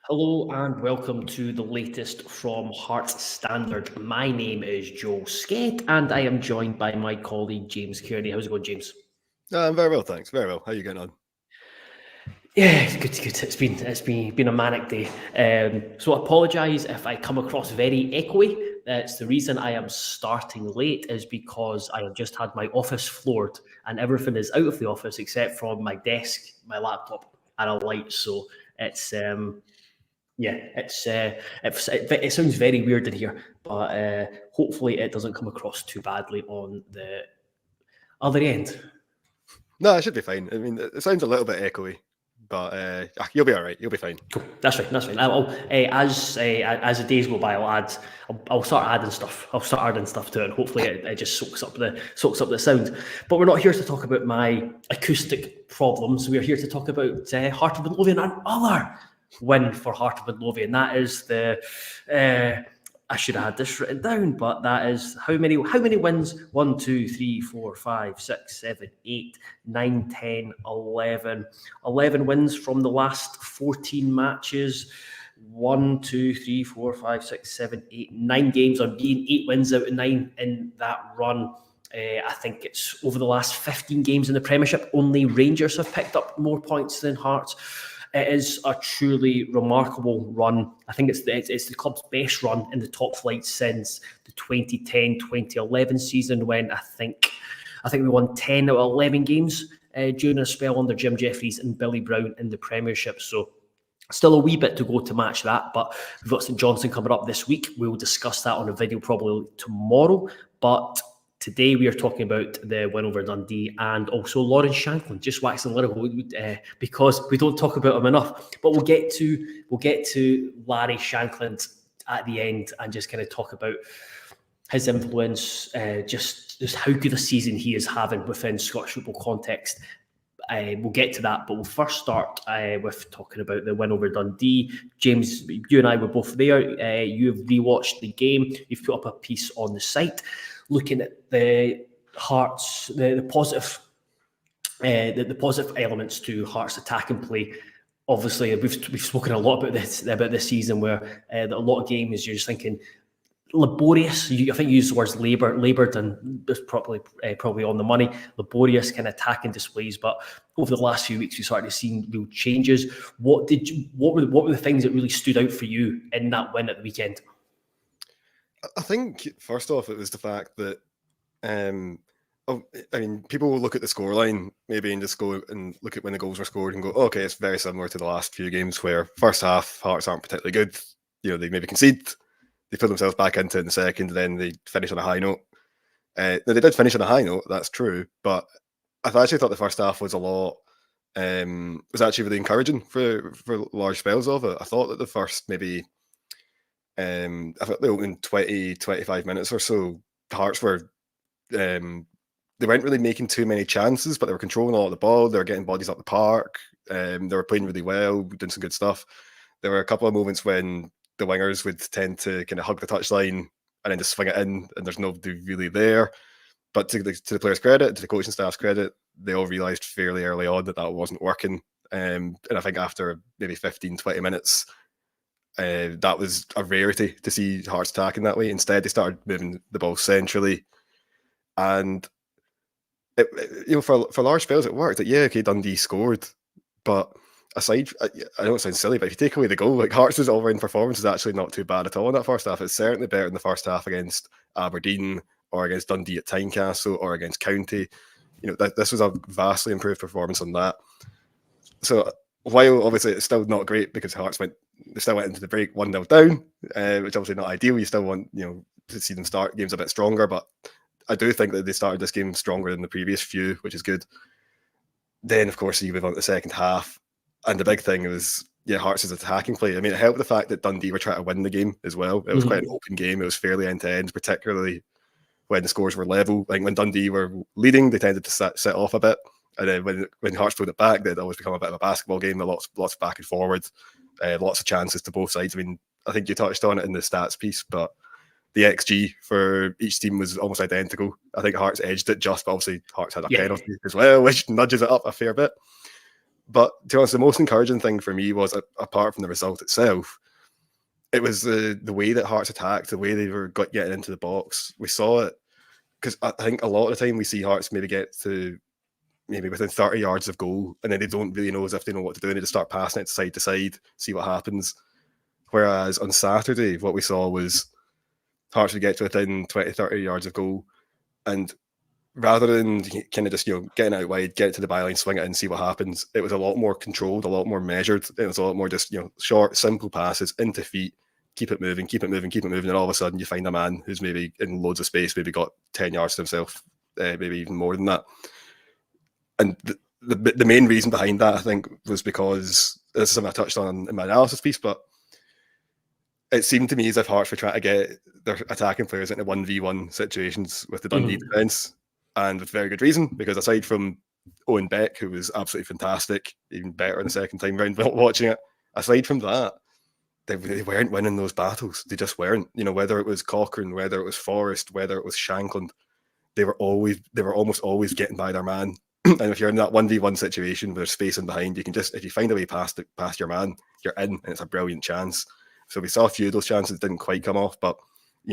Hello and welcome to the latest from Hearts Standard. My name is Joe Skate and I am joined by my colleague James Kearney. How's it going, James? I'm very well, thanks. Very well. How are you getting on? Yeah, it's good. It's been a manic day. So I apologise if I come across very echoey. It's the reason I am starting late is because I have just had my office floored and everything is out of the office except from my desk, my laptop, and a light. So it's yeah, it sounds very weird in here, but hopefully it doesn't come across too badly on the other end. No, I should be fine. I mean, it sounds a little bit echoey, but you'll be all right. You'll be fine. Cool. That's fine. That's fine. As the days go by, I'll start adding stuff. I'll start adding stuff to it, and hopefully it just soaks up the sound. But we're not here to talk about my acoustic problems. We are here to talk about Heart of Midlothian and other win for Heart of Midlothian. That is the. I should have had this written down, but that is how many wins? 1, 2, 3, 4, 5, 6, 7, 8, 9, 10, 11. 11 wins from the last 14 matches. 1, 2, 3, 4, 5, 6, 7, 8, 9 games on being 8 wins out of 9 in that run. I think it's over the last 15 games in the Premiership, only Rangers have picked up more points than Hearts. It is a truly remarkable run. I think it's the club's best run in the top flight since the 2010-2011 season, when I think we won 10 out of 11 games during a spell under Jim Jeffries and Billy Brown in the Premiership. So still a wee bit to go to match that, but we've got St Johnstone coming up this week. We'll discuss that on a video probably tomorrow. But today we are talking about the win over Dundee and also Lawrence Shankland, just waxing lyrical because we don't talk about him enough. But we'll get to Larry Shankland at the end and just kind of talk about his influence, just how good a season he is having within Scottish football context. We'll get to that, but we'll first start with talking about the win over Dundee. James, you and I were both there. You've rewatched the game. You've put up a piece on the site looking at the Hearts, the positive elements to Hearts attack and play. Obviously, we've spoken a lot about this season, where a lot of games you're just thinking laborious. I think you used the words laboured, and that's probably on the money. Laborious kind of attacking displays, but over the last few weeks, we started seeing real changes. What were the things that really stood out for you in that win at the weekend? I think first off, it was the fact that people will look at the scoreline maybe and just go and look at when the goals were scored and go, oh, okay, it's very similar to the last few games where first half Hearts aren't particularly good. You know, they maybe concede, they put themselves back into it in the second, and then they finish on a high note. Now they did finish on a high note, that's true, but I actually thought the first half was was actually really encouraging for large spells of it. I thought that the first maybe I thought the opening 20-25 minutes or so, Hearts were they weren't really making too many chances, but they were controlling a lot of the ball. They were getting bodies up the park. They were playing really well, doing some good stuff. There were a couple of moments when the wingers would tend to kind of hug the touchline and then just swing it in, and there's nobody really there. But to the players' credit, to the coaching staff's credit, they all realised fairly early on that wasn't working. And I think after maybe 15-20 minutes, that was a rarity to see Hearts attacking that way. Instead, they started moving the ball centrally, and for large spells it worked. Like, yeah, okay, Dundee scored, but aside, I know it sounds silly, but if you take away the goal, like Hearts' all-round performance is actually not too bad at all in that first half. It's certainly better in the first half against Aberdeen or against Dundee at Tynecastle or against County. You know, this was a vastly improved performance on that. So while obviously it's still not great because Hearts still went into the break 1-0 down, which obviously not ideal. You still want to see them start games a bit stronger, but I do think that they started this game stronger than the previous few, which is good. Then, of course, you move on to the second half, and the big thing was Hearts' attacking play. I mean, it helped the fact that Dundee were trying to win the game as well. It was quite an open game. It was fairly end-to-end, particularly when the scores were level. Like when Dundee were leading, they tended to set off a bit. And then when Hearts pulled it back, they'd always become a bit of a basketball game. Lots of back and forward, lots of chances to both sides. I mean, I think you touched on it in the stats piece, but the XG for each team was almost identical. I think Hearts edged it just, but obviously Hearts had a penalty as well, which nudges it up a fair bit. But to be honest, the most encouraging thing for me was, apart from the result itself, it was the way that Hearts attacked, the way they were getting into the box. We saw it, because I think a lot of the time we see Hearts maybe get to maybe within 30 yards of goal, and then they don't really know as if they know what to do, and they just start passing it side to side, see what happens. Whereas on Saturday, what we saw was Hearts would get to within 20, 30 yards of goal, and rather than kind of just, getting out wide, get it to the byline, swing it in, see what happens, it was a lot more controlled, a lot more measured. It was a lot more just, short, simple passes into feet, keep it moving, and all of a sudden you find a man who's maybe in loads of space, maybe got 10 yards to himself, maybe even more than that. And the main reason behind that, I think, was because, this is something I touched on in my analysis piece, but it seemed to me as if Hearts were trying to get their attacking players into 1v1 situations with the Dundee defence, and with very good reason, because aside from Owen Beck, who was absolutely fantastic, even better in the second time round watching it, aside from that, they weren't winning those battles. They just weren't. Whether it was Cochrane, whether it was Forrest, whether it was Shankland, they were almost always getting by their man. And if you're in that 1v1 situation where there's space in behind, you can just, if you find a way past your man, you're in, and it's a brilliant chance. So we saw a few of those chances that didn't quite come off, but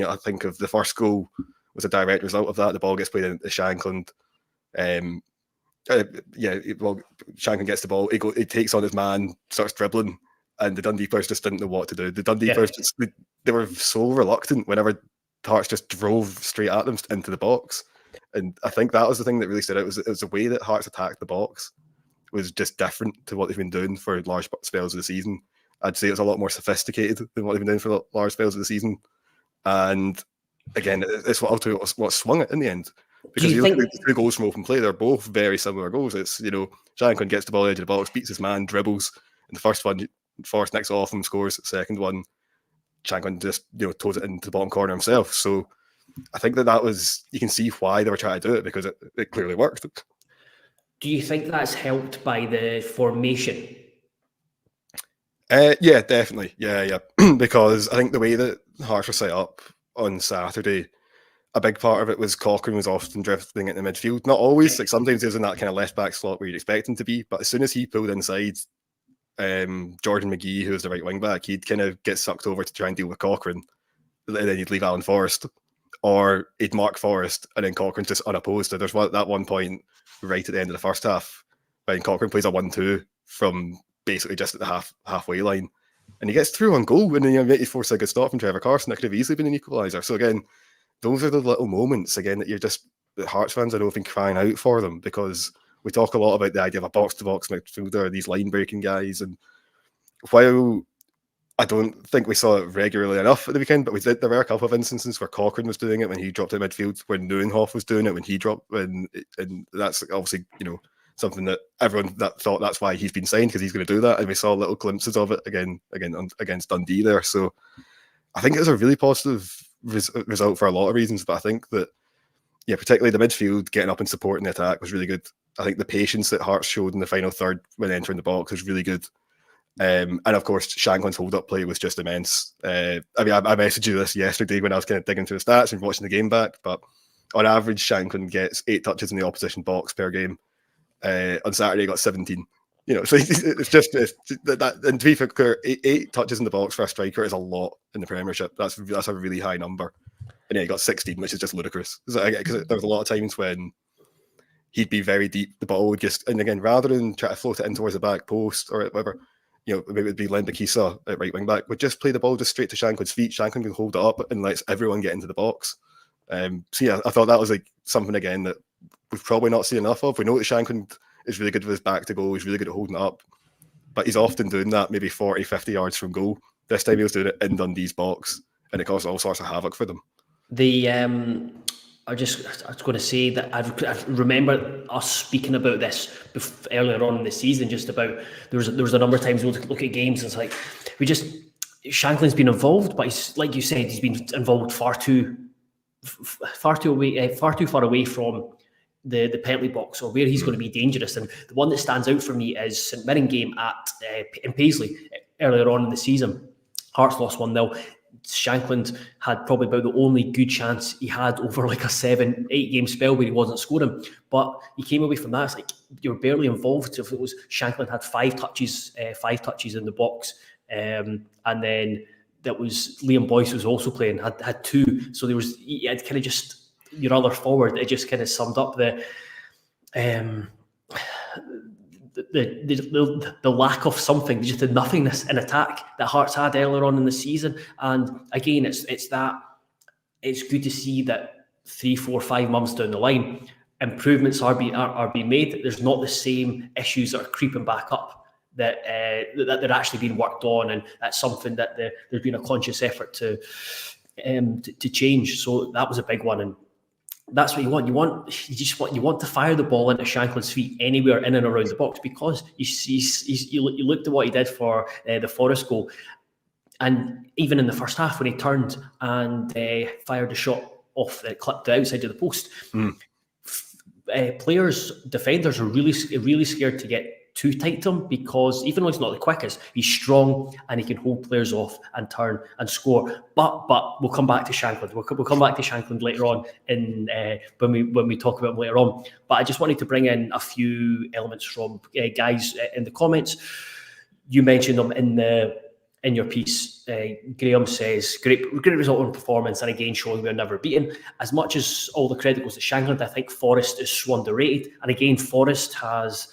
I think of the first goal was a direct result of that. The ball gets played into Shankland. Shankland gets the ball. He takes on his man, starts dribbling, and the Dundee players just didn't know what to do. The Dundee players they were so reluctant whenever Hearts just drove straight at them into the box. And I think that was the thing that really stood out. It was the way that Hearts attacked the box was just different to what they've been doing for large spells of the season. I'd say it was a lot more sophisticated than what they've been doing for large spells of the season. And again, it's what swung it in the end. Because you look at the two goals from open play, they're both very similar goals. It's, Shankland gets the ball edge of the box, beats his man, dribbles. And the first one, Forrest nicks off him, scores. The second one, Shankland just, toes it into the bottom corner himself. So I think that was, you can see why they were trying to do it, because it clearly worked. Do you think that's helped by the formation? Yeah, definitely. Yeah. Because I think the way that Hearts were set up on Saturday, a big part of it was Cochrane was often drifting into midfield. Not always, like sometimes he was in that kind of left back slot where you'd expect him to be, but as soon as he pulled inside, Jordan McGee, who was the right wing back, he'd kind of get sucked over to try and deal with Cochrane, and then he'd leave Alan Forrest, or he'd mark Forrest, and then Cochrane's just unopposed. So there's that one point right at the end of the first half when Cochrane plays a 1-2 from basically just at the halfway line, and he gets through on goal, and then he forces a good stop from Trevor Carson. That could have easily been an equaliser. So again, those are the little moments again that Hearts fans, I know, have been crying out for them, because we talk a lot about the idea of a box-to-box midfielder, these line-breaking guys, and while I don't think we saw it regularly enough at the weekend, but there were a couple of instances where Cochrane was doing it when he dropped in midfield, when Neuenhoff was doing it when he dropped, and that's obviously something that everyone that thought that's why he's been signed, because he's going to do that, and we saw little glimpses of it again against Dundee there. So I think it was a really positive result for a lot of reasons, but I think that particularly the midfield getting up and supporting the attack was really good. I think the patience that Hearts showed in the final third when entering the box was really good. And of course, Shankland's hold-up play was just immense. I messaged you this yesterday when I was kind of digging through the stats and watching the game back, but on average, Shankland gets 8 touches in the opposition box per game. On Saturday, he got 17. So it's just that. And to be fair, 8 touches in the box for a striker is a lot in the Premiership. That's a really high number. And he got 16, which is just ludicrous. Because there was a lot of times when he'd be very deep, the ball would just, and again, rather than try to float it in towards the back post or whatever, maybe it would be Len Bakisa at right wing back, would just play the ball just straight to Shankland's feet. Shankland can hold it up and lets everyone get into the box. I thought that was like something again that we've probably not seen enough of. We know that Shankland is really good with his back to goal. He's really good at holding it up, but he's often doing that maybe 40, 50 yards from goal. This time he was doing it in Dundee's box, and it caused all sorts of havoc for them. I was going to say that I remember us speaking about this earlier on in the season, just about there was a number of times we'll look at games and it's like Shankland's been involved, but he's, like you said, he's been involved far too far away from the penalty box or where he's going to be dangerous. And the one that stands out for me is St Mirren game in Paisley earlier on in the season. Hearts lost 1-0. Shankland had probably about the only good chance he had over like a 7-8 game spell where he wasn't scoring. But he came away from that, it's like you're barely involved. If it was Shankland had 5 touches in the box, and then that was Liam Boyce was also playing, had 2. So there was, he had kind of just your other forward. It just kind of summed up the lack of something, just the nothingness in attack that Hearts had earlier on in the season. And again, it's good to see that 3, 4, 5 months down the line, improvements are being made. There's not the same issues that are creeping back up, that they're actually being worked on, and that's something that there's been a conscious effort to change. So that was a big one, and that's what you want. You want to fire the ball into Shankland's feet anywhere in and around the box, because you looked at what he did for the Forest goal, and even in the first half when he turned and fired a shot off the clip to outside of the post. Defenders are really scared to get too tight to him, because even though he's not the quickest, he's strong and he can hold players off and turn and score. But we'll come back to Shankland. We'll come back to Shankland later on in when we talk about him later on. But I just wanted to bring in a few elements from guys in the comments. You mentioned them in your piece. Graham says, great result and performance, and again showing we're never beaten. As much as all the credit goes to Shankland, I think Forrest is so underrated. And again, Forrest has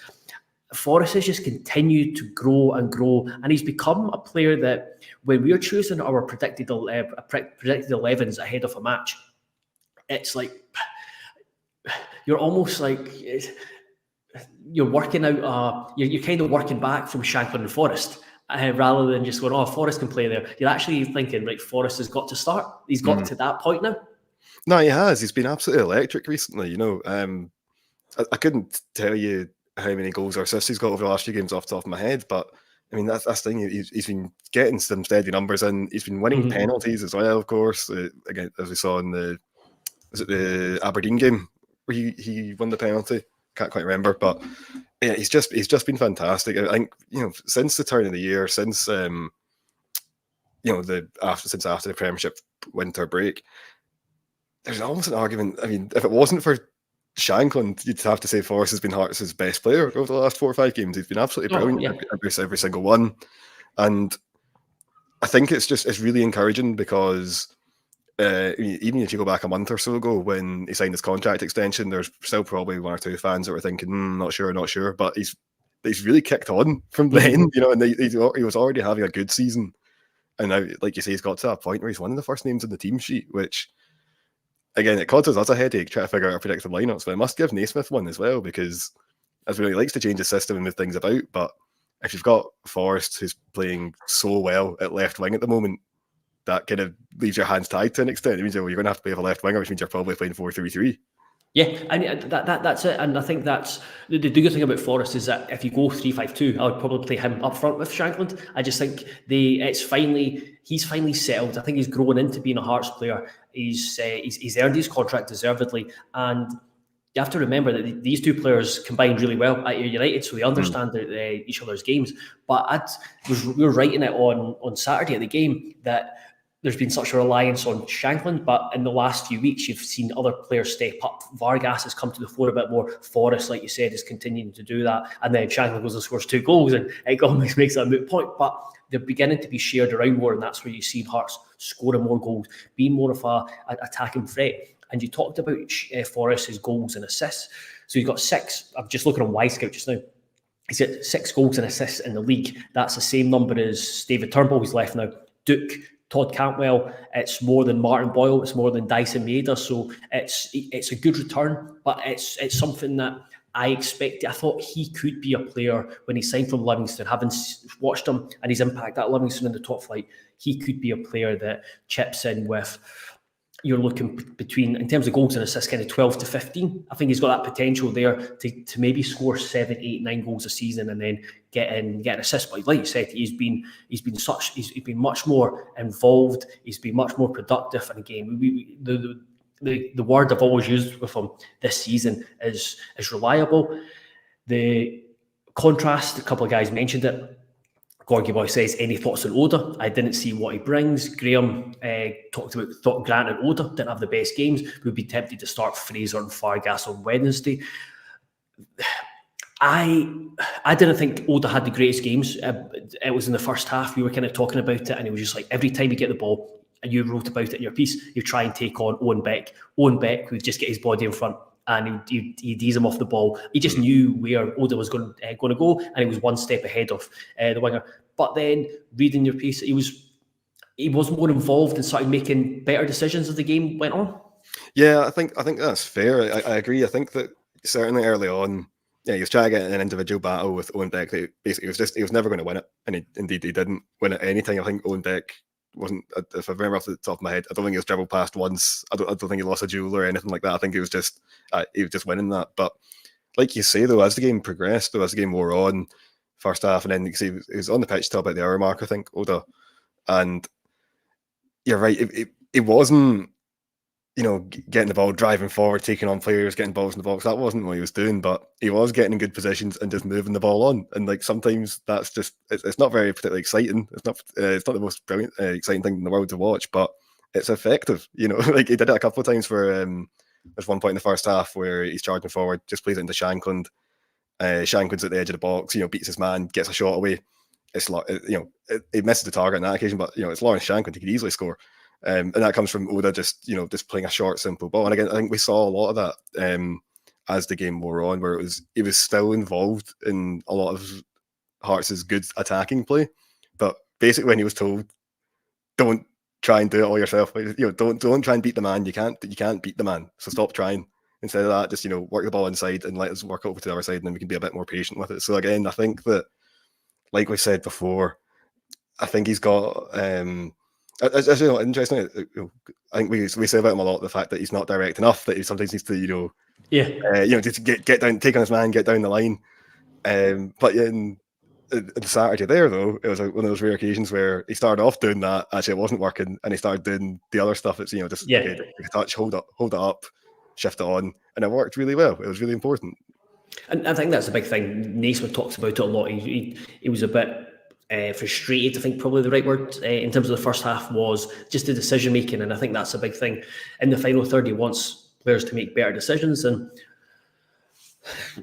just continued to grow and grow, and he's become a player that when we're choosing our predicted 11s ahead of a match, it's like you're almost like you're working out. You're kind of working back from Shankland and Forrest. Rather than just going, Forrest can play there. You're actually thinking, right, Forrest has got to start. He's got to that point now. No, he has. He's been absolutely electric recently. I couldn't tell you how many goals or assists he's got over the last few games off the top of my head, but I mean that's the thing. He's been getting some steady numbers in. He's been winning penalties as well, of course. Again, as we saw in the Aberdeen game where he won the penalty. Can't quite remember, but yeah, he's just been fantastic. I think since the turn of the year, since after the Premiership winter break, there's almost an argument. I mean, if it wasn't for Shankland, you'd have to say Forrest has been Hearts' best player over the last 4 or 5 games. He's been absolutely brilliant every single one, and I think it's really encouraging because even if you go back a month or so ago when he signed his contract extension, there's still probably 1 or 2 fans that were thinking, not sure, but he's really kicked on from then, and he was already having a good season, and now, like you say, he's got to a point where he's one of the first names in the team sheet, which again, it causes us a headache trying to figure out our predictive lineups, but I must give Naismith one as well, because as he likes to change the system and move things about, but if you've got Forrest who's playing so well at left wing at the moment, that kind of leaves your hands tied to an extent. It means you're going to have to play with a left winger, which means you're probably playing 4-3-3. Yeah, and that's it. And I think that's the good thing about Forrest is that if you go 3-5-2, I would probably play him up front with Shankland. I just think he's finally settled. I think he's grown into being a Hearts player. He's earned his contract deservedly, and you have to remember that these 2 players combined really well at United, so they understand each other's games. But we were writing it on Saturday at the game that there's been such a reliance on Shankland, but in the last few weeks, you've seen other players step up. Vargas has come to the fore a bit more. Forrest, like you said, is continuing to do that. And then Shankland goes and scores 2 goals, and it almost makes that a moot point. But they're beginning to be shared around more, and that's where you see Hearts scoring more goals, being more of an attacking threat. And you talked about Forrest's goals and assists. So he's got 6. I'm just looking on Wisecout just now. He's got 6 goals and assists in the league. That's the same number as David Turnbull, who's left now. Duke, Todd Cantwell, it's more than Martin Boyle, it's more than Dyson Maeda, so it's a good return, but it's something that I expected. I thought he could be a player when he signed from Livingston, having watched him and his impact at Livingston in the top flight, he could be a player that chips in with, you're looking between, in terms of goals and assists, kind of 12 to 15. I think he's got that potential there to maybe score 7, 8, 9 goals a season and then get an assist. But like you said, he's been much more involved. He's been much more productive. And again, the word I've always used with him this season is reliable. The contrast, a couple of guys mentioned it. Gorgie Boy says, any thoughts on Oda? I didn't see what he brings. Graham thought Grant and Oda didn't have the best games. We'd be tempted to start Fraser and Fargas on Wednesday. I didn't think Oda had the greatest games. It was in the first half. We were kind of talking about it, and it was just like every time you get the ball, and you wrote about it in your piece, you try and take on Owen Beck. Owen Beck would just get his body in front, and he'd ease him off the ball. He just knew where Oda was going to go, and he was one step ahead of the winger. But then, reading your piece, he was more involved and started making better decisions as the game went on. Yeah, I think that's fair. I agree. I think that certainly early on, yeah, he was trying to get an individual battle with Owen Beck. Basically, he was never going to win it, and indeed he didn't win it any time. I think Owen Beck wasn't, if I remember off the top of my head, I don't think he was dribbled past once. I don't think he lost a duel or anything like that. I think he was just winning that. But like you say though, as the game progressed, as the game wore on, first half, and then you see he was on the pitch till about the hour mark, I think, Oda, and you're right. It wasn't, getting the ball, driving forward, taking on players, getting balls in the box. That wasn't what he was doing, but he was getting in good positions and just moving the ball on. And like sometimes that's just, it's not very particularly exciting. It's not the most brilliant, exciting thing in the world to watch, but it's effective. Like he did it a couple of times where there's one point in the first half where he's charging forward, just plays it into Shankland. Shankland's at the edge of the box, beats his man, gets a shot away. It's like, he misses the target on that occasion, but it's Lawrence Shankland. He could easily score. And that comes from Oda just playing a short, simple ball. And again, I think we saw a lot of that as the game wore on, where he was still involved in a lot of Hearts' good attacking play. But basically when he was told, don't try and do it all yourself, don't try and beat the man. You can't beat the man. So stop trying. Instead of that, just work the ball inside and let us work over to the other side, and then we can be a bit more patient with it. So again, I think that, like we said before, I think he's got It's interesting. I think we say about him a lot, the fact that he's not direct enough, that he sometimes needs to just get down, take on his man, get down the line. But in Saturday there though, it was like one of those rare occasions where he started off doing that. Actually, it wasn't working, and he started doing the other stuff. It's okay, touch, hold it up, shift it on, and it worked really well. It was really important. And I think that's a big thing. Naismith talks about it a lot. He was a bit frustrated, I think probably the right word, in terms of the first half, was just the decision making, and I think that's a big thing. In the final third, he wants players to make better decisions, and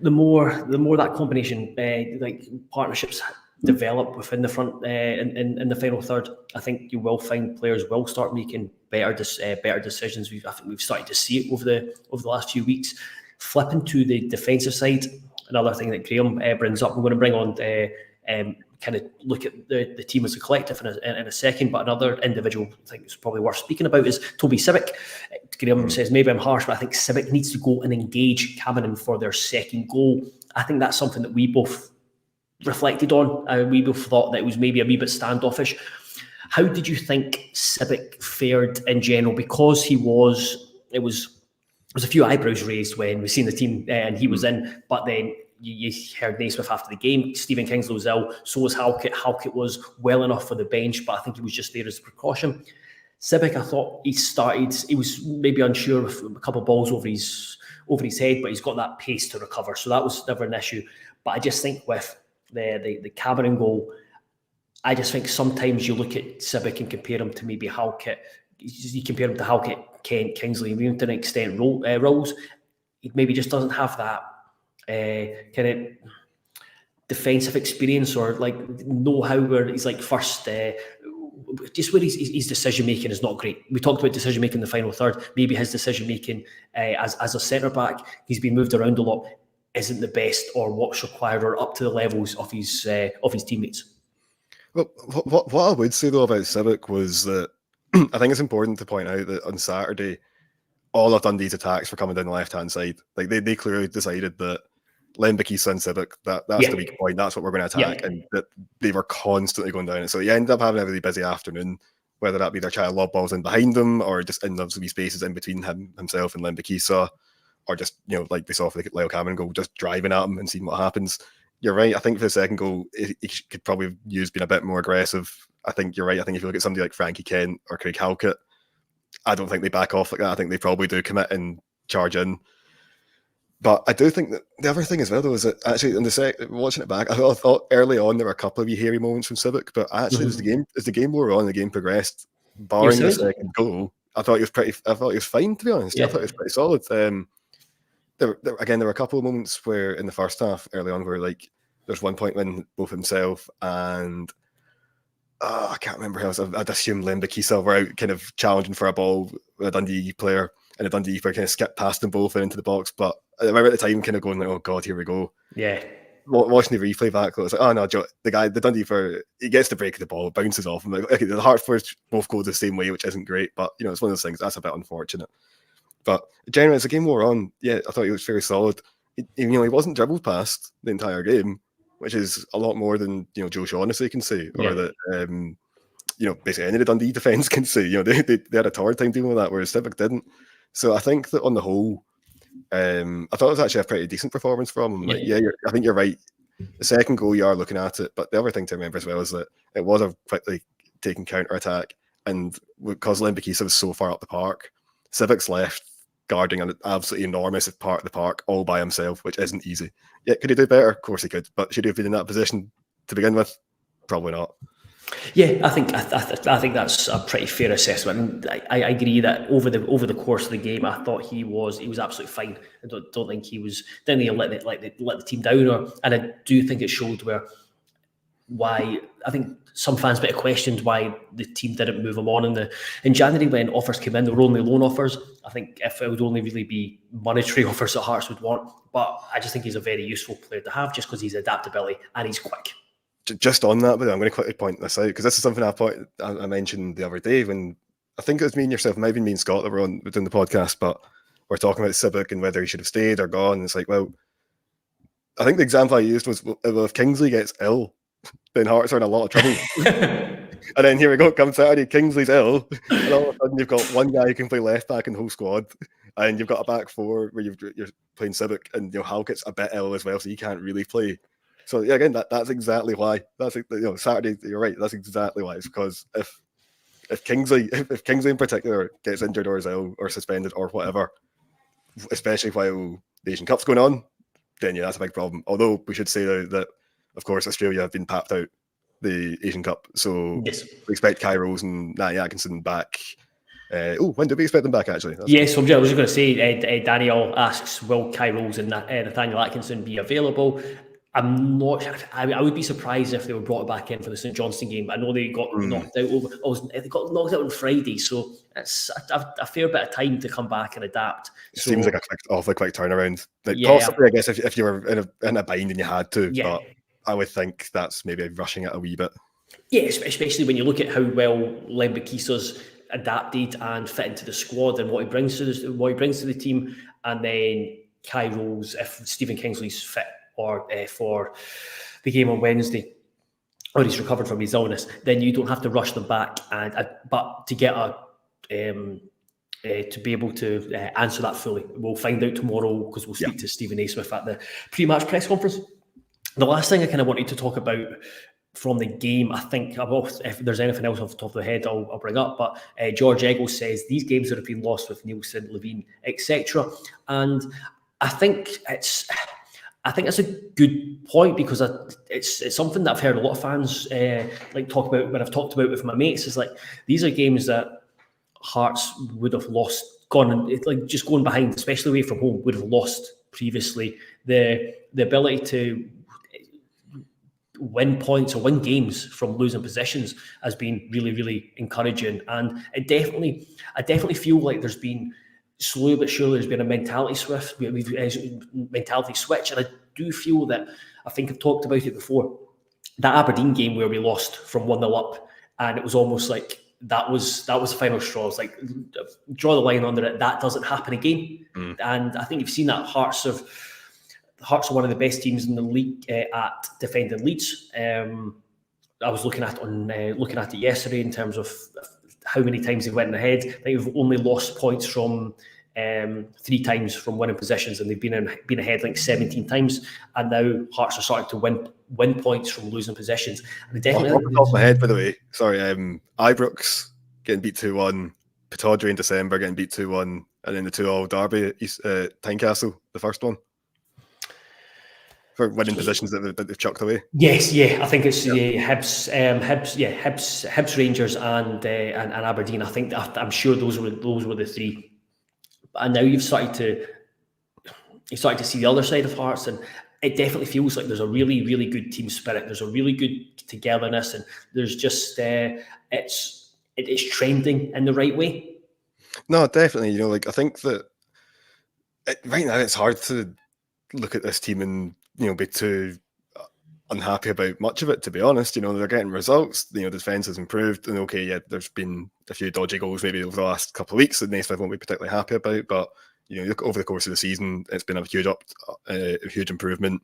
the more that combination, like partnerships, develop within the front in the final third, I think you will find players will start making better decisions. I think we've started to see it over the last few weeks. Flipping to the defensive side, another thing that Graham brings up. I'm going to bring on kind of look at the team as a collective in a second, but another individual I think is probably worth speaking about is Toby Civic. Graham says, maybe I'm harsh, but I think Civic needs to go and engage Cameron for their second goal. I think that's something that we both reflected on. We both thought that it was maybe a wee bit standoffish. How did you think Civic fared in general? Because it was a few eyebrows raised when we seen the team and he was in, but then you heard Naismith after the game. Stephen Kingsley was ill, so was Halkett. Halkett was well enough for the bench, but I think he was just there as a precaution. Civic, I thought he was maybe unsure with a couple of balls over his head, but he's got that pace to recover, so that was never an issue. But I just think with the Cameron goal, I just think sometimes you look at Civic and compare him to maybe Halkett. You compare him to Halkett, Kent, Kingsley, even to an extent, Rolls. He maybe just doesn't have that kind of defensive experience or like know-how where he's like first, just where his decision-making is not great. We talked about decision-making in the final third. Maybe his decision-making as a centre-back, he's been moved around a lot, isn't the best or what's required or up to the levels of his teammates. Well, what I would say though about Civic was that I think it's important to point out that on Saturday, all of Dundee's attacks were coming down the left-hand side. Like they clearly decided that Lembicky's son Civic, that's the weak point, that's what we're going to attack, and that they were constantly going down it. So you end up having a really busy afternoon, whether that be they're trying to lob balls in behind them or just in those wee spaces in between himself and Lembicky, or just, like we saw for the Leo Cameron goal, just driving at him and seeing what happens. You're right. I think for the second goal, he could probably use being a bit more aggressive. I think you're right. I think if you look at somebody like Frankie Kent or Craig Halkett, I don't think they back off like that. I think they probably do commit and charge in. But I do think that the other thing as well, though, is that actually in watching it back, I thought early on there were a couple of wee hairy moments from Civic, but actually as the game wore on, the game progressed, barring the second goal, I thought he was fine, to be honest. Yeah. I thought he was pretty solid. There were a couple of moments where in the first half early on where like there's one point when both himself and I can't remember who else. I'd assume Lembakisa were out kind of challenging for a ball with a Dundee player, and the Dundee player kind of skipped past them both and into the box. But I remember at the time kind of going like, oh God, here we go. Yeah. Watching the replay back, it was like, oh no, the Dundee player, he gets the break of the ball, it bounces off him. Like, okay, the Hearts players both go the same way, which isn't great, but you know, it's one of those things that's a bit unfortunate. But generally, as the game wore on, yeah, I thought he was very solid. He wasn't dribbled past the entire game, which is a lot more than Joe Shaughnessy can say, or that basically any of the Dundee defence can say. They had a hard time dealing with that, whereas Civic didn't. So I think that on the whole, I thought it was actually a pretty decent performance from him. Like, I think you're right. The second goal, you are looking at it, but the other thing to remember as well is that it was a quickly taken counter attack, and because Lembakisa was so far up the park, Civic's left guarding an absolutely enormous part of the park all by himself, which isn't easy. Yeah, could he do better? Of course he could, but should he have been in that position to begin with? Probably not. Yeah, I think that's a pretty fair assessment. I agree that over the course of the game, I thought he was absolutely fine. I don't think he didn't let the team down, and I do think it showed why I think some fans might have questioned why the team didn't move him on in January when offers came in. There were only loan offers. I think if it would only really be monetary offers that Hearts would want, but I just think he's a very useful player to have just because he's adaptability and he's quick. Just on that, but I'm going to quickly point this out because this is something I mentioned the other day when I think it was me and yourself, maybe me and Scott that were doing the podcast, but we're talking about Civic and whether he should have stayed or gone. And it's like, well, I think the example I used was, well, if Kingsley gets ill, then Hearts are in a lot of trouble. And then here we go, come Saturday, Kingsley's ill, and all of a sudden you've got one guy who can play left back in the whole squad, and you've got a back four where you're playing Civic, and Halkett's a bit ill as well, so he can't really play. So yeah, again, that's exactly why. That's Saturday. You're right. That's exactly why. It's because if Kingsley in particular gets injured or is ill or suspended or whatever, especially while the Asian Cup's going on, then yeah, that's a big problem. Although we should say that of course Australia have been papped out the Asian Cup, so yes, we expect Kai Rose and Natty Atkinson back. When do we expect them back? Actually, yes. So I was just going to say, Daniel asks, will Kai Rose and Nathaniel Atkinson be available? I'm not. I would be surprised if they were brought back in for the St Johnstone game. I know they got knocked out they got knocked out on Friday, so it's a fair bit of time to come back and adapt. It seems like awfully quick turnaround. Like possibly, I guess if you were in a bind and you had to, but I would think that's maybe rushing it a wee bit. Yeah, especially when you look at how well Lembakisa's adapted and fit into the squad and what he brings to the team, and then Kai Rose, if Stephen Kingsley's fit or for the game on Wednesday, or he's recovered from his illness, then you don't have to rush them back. But to get to be able to answer that fully, we'll find out tomorrow because we'll speak to Stephen Naismith at the pre-match press conference. The last thing I kind of wanted to talk about from the game, I think, if there's anything else off the top of the head, I'll bring up. But George Eggles says these games that have been lost with Nielsen, Levine, etc. And I think it's a good point because it's something that I've heard a lot of fans talk about when I've talked about it with my mates. Is like these are games that Hearts would have just going behind, especially away from home, would have lost previously. The ability to win points or win games from losing possessions has been really, really encouraging, and I definitely feel like there's been. Slowly but surely, there's been a mentality switch, and I do feel that I think I've talked about it before. That Aberdeen game where we lost from 1-0 up, and it was almost like that was the final straw. It's like draw the line under it. That doesn't happen again. And I think you've seen that Hearts are one of the best teams in the league at defending leads. I was looking at it yesterday in terms of how many times they've went ahead. I think they've only lost points from 3 times from winning possessions, and they've been ahead like 17 times. And now Hearts are starting to win points from losing possessions. And definitely off the top of my head, by the way, sorry, Ibrox getting beat 2-1, Pittodrie in December getting beat 2-1, and then the 2-2 derby at Tynecastle, the first one. for winning positions that they've chucked away. Yes, yeah, I think it's Hibs, Rangers, and Aberdeen. I think I'm sure those were the three. And now you started to see the other side of Hearts, and it definitely feels like there's a really, really good team spirit. There's a really good togetherness, and there's just it's trending in the right way. No, definitely. You know, like I think that right now it's hard to look at this team and be too unhappy about much of it. To be honest, they're getting results. The defense has improved, and okay, yeah, there's been a few dodgy goals maybe over the last couple of weeks that Naismith won't be particularly happy about, but. Look over the course of the season, it's been a huge improvement.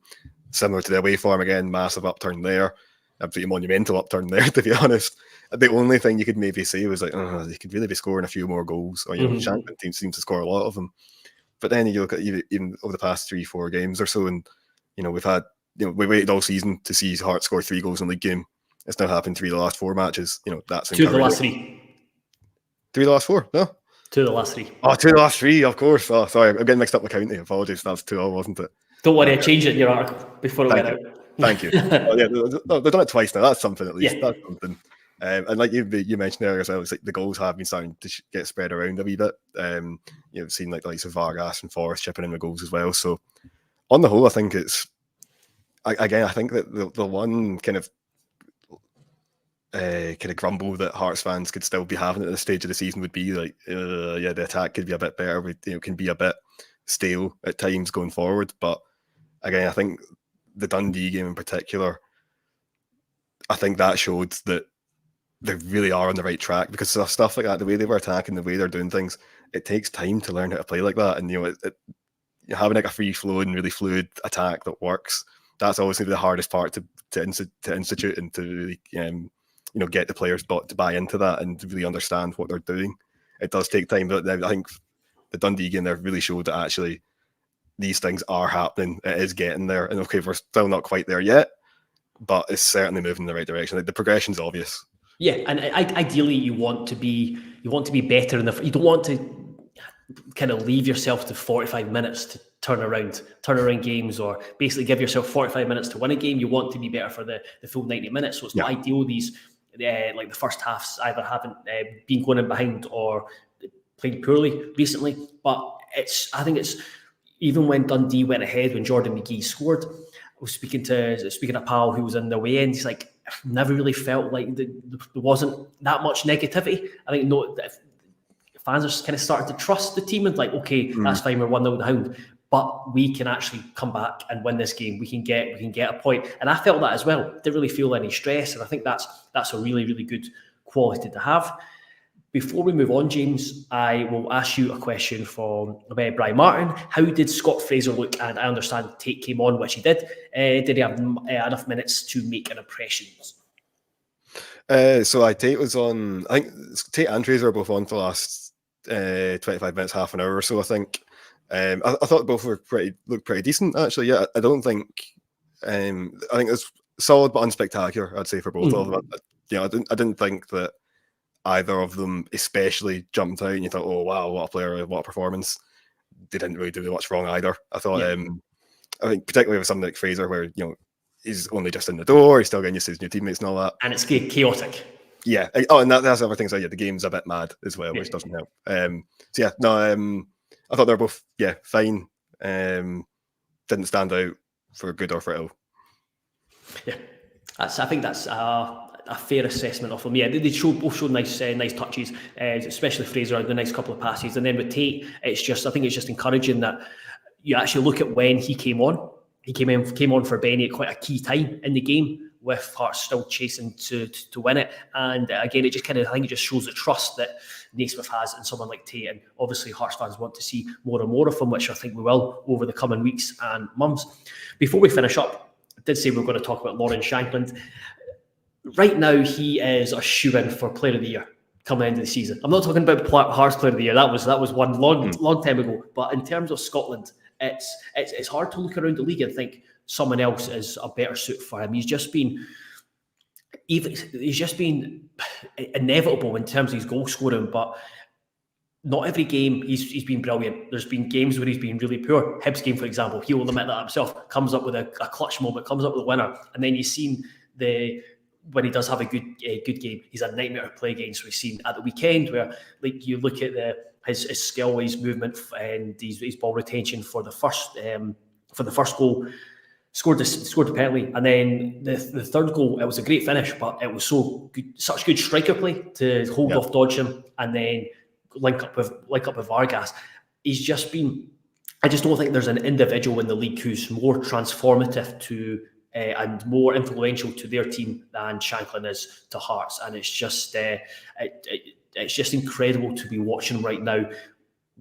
Similar to the away form again, massive upturn there, absolutely monumental upturn there. To be honest, the only thing you could maybe say was like, they could really be scoring a few more goals. Or Shankland team seems to score a lot of them. But then you look at even over the past 3-4 games or so, and we've had we waited all season to see Hearts score 3 goals in a league game. It's now happened 3 of the last 4 matches. That's 2 of the last 3. 3 of the last 4? No. 2 of the last 3. Oh, 2 of the last 3, of course. Oh, sorry, I'm getting mixed up with counting. Apologies, that's 2, wasn't it? Don't worry, I changed it in your article before it went out. Thank you. Oh, yeah, they've done it twice now. That's something at least. Yeah. That's something. And like you mentioned earlier as well, it's like the goals have been starting to get spread around a wee bit. You've seen like the likes of Vargas and Forrest chipping in the goals as well. So on the whole, I think it's I think that the one kind of grumble that Hearts fans could still be having at this stage of the season would be like, the attack could be a bit better. Can be a bit stale at times going forward. But again, I think the Dundee game in particular, I think that showed that they really are on the right track, because stuff like that, the way they were attacking, the way they're doing things, it takes time to learn how to play like that. And having like a free flowing, really fluid attack that works, that's always going to be the hardest part to institute and to get the players to buy into that and to really understand what they're doing. It does take time, but I think the Dundee game there really showed that actually these things are happening. It is getting there, and okay, we're still not quite there yet, but it's certainly moving in the right direction. Like, the progression's obvious. Yeah, and ideally you want to be better you don't want to kind of leave yourself to 45 minutes to turn around games, or basically give yourself 45 minutes to win a game. You want to be better for the full 90 minutes. So it's not ideal these like the first halves either haven't been going in behind or played poorly recently. But I think it's even when Dundee went ahead, when Jordan McGee scored, I was speaking to a pal who was in the away end. He's like, I've never really felt like there wasn't that much negativity. I think fans are kind of starting to trust the team and like, okay, that's fine, we're 1-0 down, but we can actually come back and win this game. We can get a point. And I felt that as well. Didn't really feel any stress, and I think that's a really, really good quality to have. Before we move on, James, I will ask you a question from Brian Martin. How did Scott Fraser look? And I understand Tate came on, which he did. Did he have enough minutes to make an impression? So Tate was on. I think Tate and Fraser were both on for the last 25 minutes, half an hour or so, I think. I thought both looked pretty decent, actually. Yeah, I don't think. I think it's solid but unspectacular, I'd say, for both of them. I didn't think that either of them especially jumped out and you thought, oh wow, what a player, what a performance. They didn't really do much wrong either. I thought, I think particularly with something like Fraser, where he's only just in the door, he's still getting used to his new teammates and all that, and it's chaotic. Yeah. Oh, and that's the other thing. So yeah, the game's a bit mad as well, which doesn't help. I thought they were both fine. Didn't stand out for good or for ill. Yeah, I think that's a fair assessment of them. Yeah, they both showed nice touches, especially Fraser, the nice couple of passes. And then with Tate, I think it's just encouraging that you actually look at when he came on. He came on for Benny at quite a key time in the game, with Hearts still chasing to win it. And again, it just shows the trust that Naismith has in someone like Tate. And obviously Hearts fans want to see more and more of him, which I think we will over the coming weeks and months. Before we finish up, I did say we're going to talk about Lawrence Shankland. Right now, he is a shoo-in for Player of the Year coming into the season. I'm not talking about Hearts Player of the Year. That was one long time ago. But in terms of Scotland, it's hard to look around the league and think someone else is a better suit for him. He's just been inevitable in terms of his goal scoring, but not every game he's been brilliant. There's been games where he's been really poor. Hibs game, for example, he will admit that himself. Comes up with a clutch moment, comes up with a winner, and then you've seen when he does have a good game, he's a nightmare to play against. We've seen at the weekend where, like, you look at his skill, his movement, and his ball retention for the first goal. Scored a penalty, and then the third goal, it was a great finish, but it was such good striker play to hold off Dodgson and then link up with Vargas. He's just been. I just don't think there's an individual in the league who's more transformative to and more influential to their team than Shankland is to Hearts, and it's just incredible to be watching him right now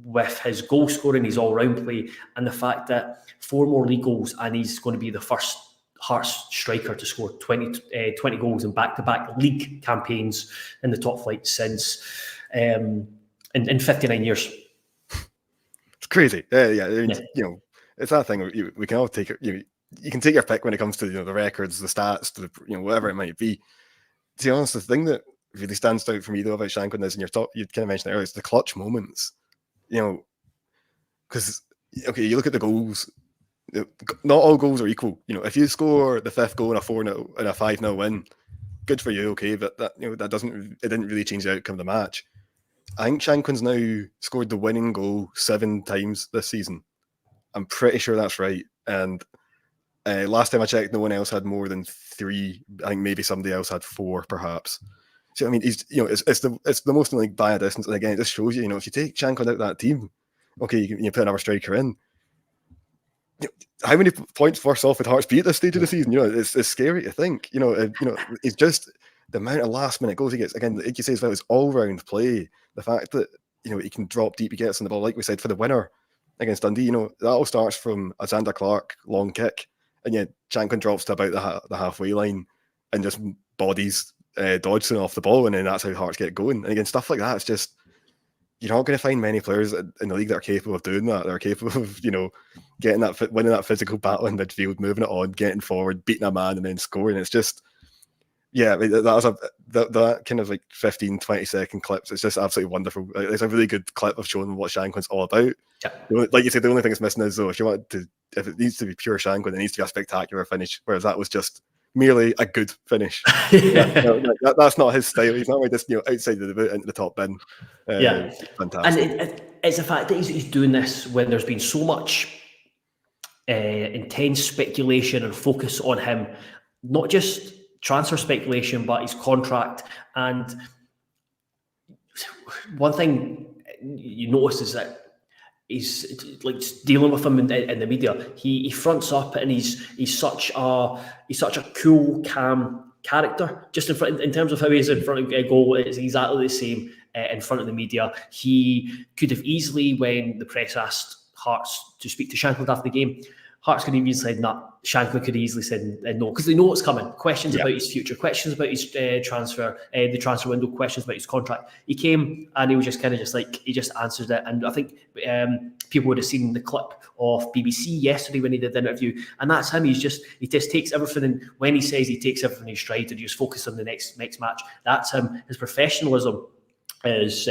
with his goal scoring, his all-round play, and the fact that 4 more league goals, and he's going to be the first Hearts striker to score 20 goals in back-to-back league campaigns in the top flight since in 59 years. It's crazy. Yeah. I mean, it's that thing. We can all take it. You can take your pick when it comes to the records, the stats, whatever it might be. To be honest, the thing that really stands out for me though about Shankland is, you kind of mentioned it earlier, it's the clutch moments. Because you look at the goals. Not all goals are equal. If you score the 5th goal in a 4-0 and a 5-0 win, good for you. Okay, but that didn't really change the outcome of the match. I think Shankland's now scored the winning goal 7 times this season. I'm pretty sure that's right. And last time I checked, no one else had more than 3. I think maybe somebody else had 4, perhaps. So I mean, he's it's the most in the league by a distance. And again, it just shows you, if you take Shankland out of that team, okay, you put another striker in. How many points worse off would Hearts be at this stage of the season? It's scary to think. It's just the amount of last-minute goals he gets. Again, like you say as well, his all-round play. The fact that he can drop deep, he gets on the ball, like we said, for the winner against Dundee. That all starts from a Xander Clark long kick, and yet Shankland drops to about the halfway line and just bodies Dodgson off the ball, and then that's how Hearts get going. And again, stuff like that. It's just, you're not going to find many players in the league that are capable of doing that. They're capable of, winning that physical battle in midfield, moving it on, getting forward, beating a man, and then scoring. It's just, that kind of like 15, 20-second clips. It's just absolutely wonderful. It's a really good clip of showing what Shankland's all about. Yeah. Like you said, the only thing it's missing is, though, if it needs to be pure Shankland, it needs to be a spectacular finish. Whereas that was just merely a good finish. That's not his style. He's not like this, outside of the boot into the top bin. Fantastic. And it's the fact that he's doing this when there's been so much intense speculation and focus on him, not just transfer speculation, but his contract. And one thing you notice is that he's like dealing with him in the media. He fronts up, and he's such a cool, calm character. Just in terms of how he is in front of a goal, it's exactly the same in front of the media. He could have easily, when the press asked Hearts to speak to Shankland after the game, Hearts could have easily said no. Shankland could have easily said no, because they know what's coming. Questions about his future, questions about his transfer, the transfer window, questions about his contract. He came and he was just he just answered it. And I think people would have seen the clip of BBC yesterday when he did the interview, and that's him. He just takes everything, and when he says he takes everything in stride and he just focuses on the next match, that's him. His professionalism is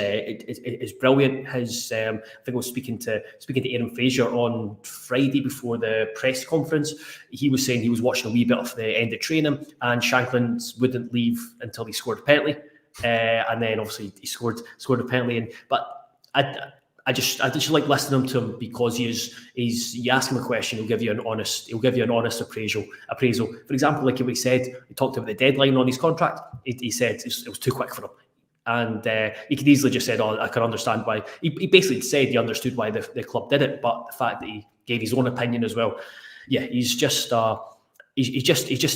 brilliant. I think I was speaking to Aaron Fraser on Friday before the press conference. He was saying he was watching a wee bit of the end of training, and Shankland wouldn't leave until he scored a penalty, and then obviously he scored a penalty. But I just like listening to him, because you ask him a question, he'll give you an honest appraisal. For example, like he said, he talked about the deadline on his contract. He said it was too quick for him. And he could easily just said, I can understand why. He basically said he understood why the club did it, but the fact that he gave his own opinion as well, he's just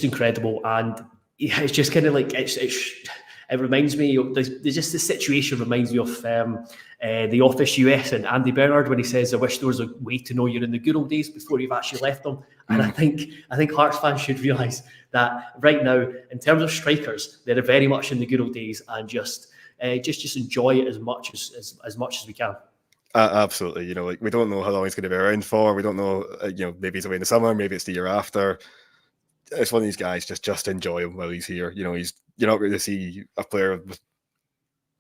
incredible. And it's just kind of like it reminds me of there's just this situation reminds me of The Office US and Andy Bernard when he says, "I wish there was a way to know you're in the good old days before you've actually left them." And I think Hearts fans should realise that right now, in terms of strikers, they're very much in the good old days, and just enjoy it as much as we can. Absolutely. We don't know how long he's going to be around for. We don't know. Maybe he's away in the summer. Maybe it's the year after. It's one of these guys. Just enjoy him while he's here. You're not going to see a player with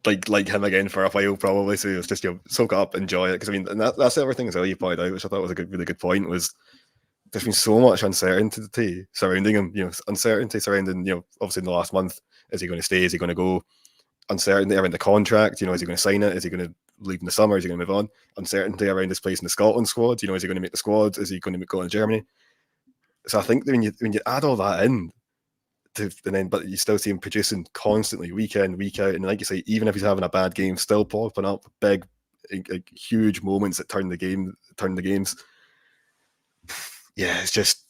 like him again for a while probably. So it's just soak it up, enjoy it. Because I mean, and that's everything as well you pointed out, which I thought was a really good point. Was there's been so much uncertainty surrounding him. Uncertainty surrounding obviously in the last month. Is he going to stay? Is he going to go? Uncertainty around the contract. Is he going to sign it? Is he going to leave in the summer? Is he going to move on? Uncertainty around his place in the Scotland squad. Is he going to make the squad? Is he going to go to Germany? So I think that when you add all that in, but you still see him producing constantly, week in, week out, and like you say, even if he's having a bad game, still popping up big, huge moments that turn the games. Yeah, it's just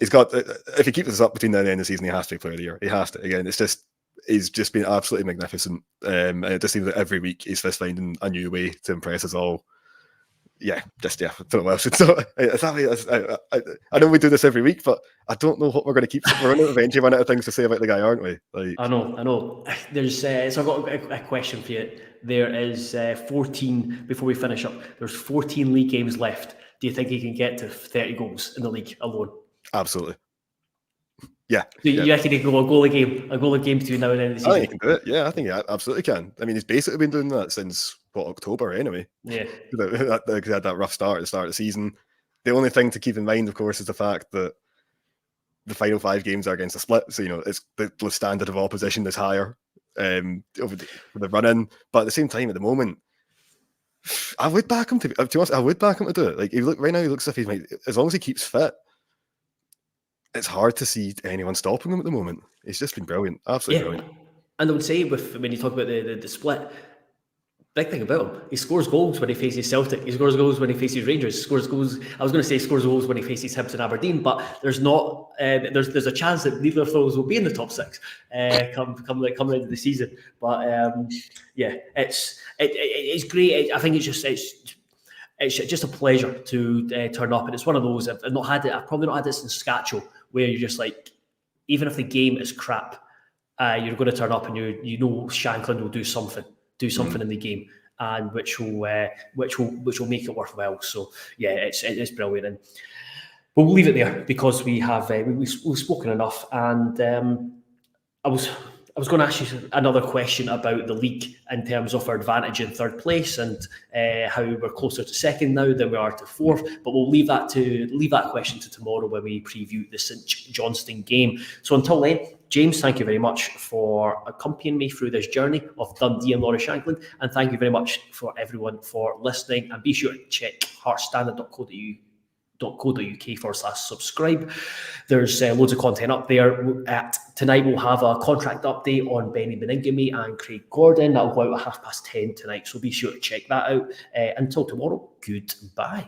he's got. If he keeps this up between now and the end of the season, he has to be player of the year. He has to. Again, he's just been absolutely magnificent. And it just seems that every week he's just finding a new way to impress us all. I don't know what else to say. I know we do this every week, but I don't know what we're going to keep. We're going to eventually run out of things to say about the guy, aren't we? I know. There's so I've got a question for you. There is 14 before we finish up. There's 14 league games left. Do you think he can get to 30 goals in the league alone? Absolutely. Yeah. You reckon he can go a goal a game between now and the end of the season? I think he can do it. Yeah, I think he absolutely can. I mean, he's basically been doing that since October anyway. Yeah. He had that rough start at the start of the season. The only thing to keep in mind, of course, is the fact that the final 5 games are against a split. So, it's the standard of opposition is higher over the run-in. But at the same time, at the moment, I would back him to be honest, I would back him to do it. Like, right now, he looks as if as long as he keeps fit, it's hard to see anyone stopping him at the moment. He's just been brilliant, absolutely brilliant. And I would say, when you talk about the split, big thing about him, he scores goals when he faces Celtic. He scores goals when he faces Rangers. Scores goals when he faces Hibs and Aberdeen. But there's not. There's a chance that neither of those will be in the top 6 come the end of the season. But it's great. I think it's just a pleasure to turn up, and it's one of those. I've probably not had this in Scatchel, where you're just like, even if the game is crap, you're going to turn up and Shankland will do something in the game, and which will make it worthwhile. So yeah, it's brilliant, and we'll leave it there because we have we've spoken enough. And I was going to ask you another question about the league in terms of our advantage in 3rd place and how we're closer to 2nd now than we are to 4th. But we'll leave that question to tomorrow when we preview the St Johnstone game. So until then, James, thank you very much for accompanying me through this journey of Dundee and Lawrence Shankland. And thank you very much for everyone for listening. And be sure to check heartstandard.co.uk/subscribe. There's loads of content up there. Tonight we'll have a contract update on Benny Beningame and Craig Gordon. That'll go out at 10:30 tonight, so be sure to check that out. Until tomorrow, goodbye.